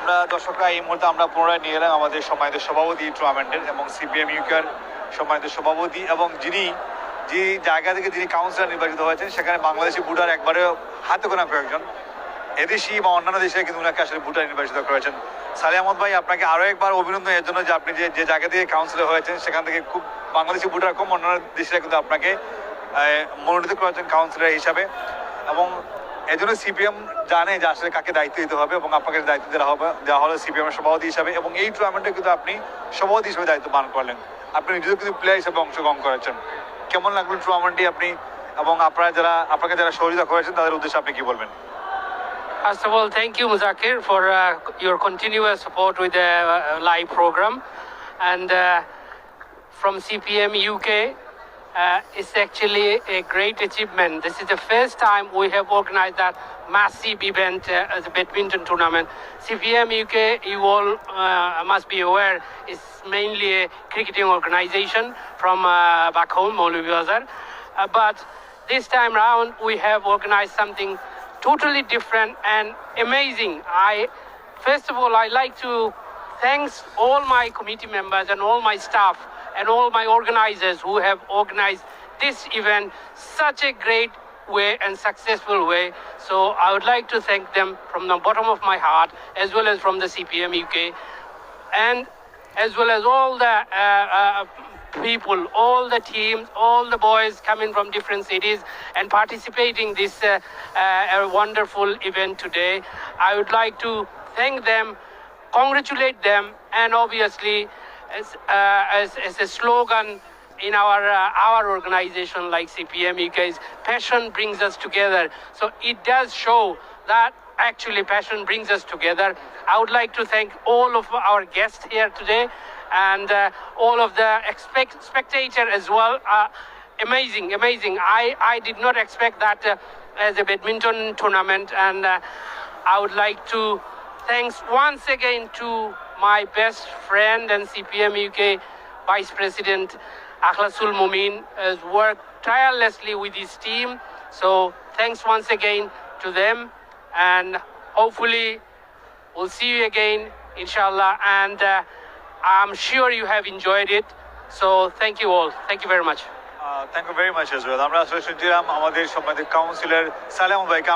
আমরা দর্শকরা এই মুহূর্তে আমরা পুনরায় নিয়ে এলাম আমাদের সম্মানিত সভাপতি টুর্নামেন্টের এবং সিপিএম ইউকের সম্মানিত সভাপতি এবং যিনি যে জায়গা থেকে যিনি কাউন্সিলর নির্বাচিত হয়েছেন সেখানে বাংলাদেশি ভোটার একবারে হাতে গোনা কয়েকজন এদেশি বা অন্যান্য দেশে কিন্তু ওনাকে আসলে ভোটার নির্বাচিত করেছেন। সালেহ আহমদ ভাই, আপনাকে আরও একবার অভিনন্দন এর জন্য যে আপনি যে জায়গা থেকে কাউন্সিলর হয়েছেন সেখান থেকে খুব বাংলাদেশি ভোটার কম অন্যান্য দেশে কিন্তু আপনাকে মনোনীত করেছেন কাউন্সিলর হিসাবে এবং এই জন্য সিপিএম জানে যে আসলে কাকে দায়িত্ব দিতে হবে এবং আপনাকে দায়িত্ব দেওয়া হলো সিপিএমের সভাপতি হিসাবে এবং এই টুর্নামেন্টে কিন্তু আপনি সভাপতি হিসেবে দায়িত্ব পালন করলেন। আপনি নিজেও কিন্তু প্লেয়ার হিসেবে অংশগ্রহণ করেছেন। কেমন লাগলো টুর্নামেন্টটি আপনি এবং আপনাকে যারা সহযোগিতা করেছেন তাদের উদ্দেশ্যে আপনি কি বলবেন? First of all, thank you, Muzakir, for your continuous support with the live program. And from CPM UK, it's actually a great achievement. This is the first time we have organized that massive event as a badminton tournament. CPM UK, you all must be aware, is mainly a cricketing organization from back home, Moulvibazar. But this time round, we have organized something totally different and amazing. First of all, I like to thank all my committee members and all my staff and all my organizers who have organized this event such a great way and successful way. So I would like to thank them from the bottom of my heart, as well as from the CPM UK, and as well as all the people, all the teams, all the boys coming from different cities and participating this wonderful event today. I would like to thank them, congratulate them, and obviously as a slogan in our organization like CPM UK's, passion brings us together. So it does show that actually passion brings us together. I would like to thank all of our guests here today and all of the spectators as well. Amazing. I did not expect that as a badminton tournament, and I would like to thanks once again to my best friend and CPM UK Vice President Akhlasul Mumin, has worked tirelessly with his team. So thanks once again to them, and hopefully we'll see you again, inshallah. And I'm sure you have enjoyed it. So thank you all. Thank you very much. Thank you very much as well. আমরা আসলে শুনছিলাম আমাদের সম্মানিত councillor Saleh Ahmad ভাইকে।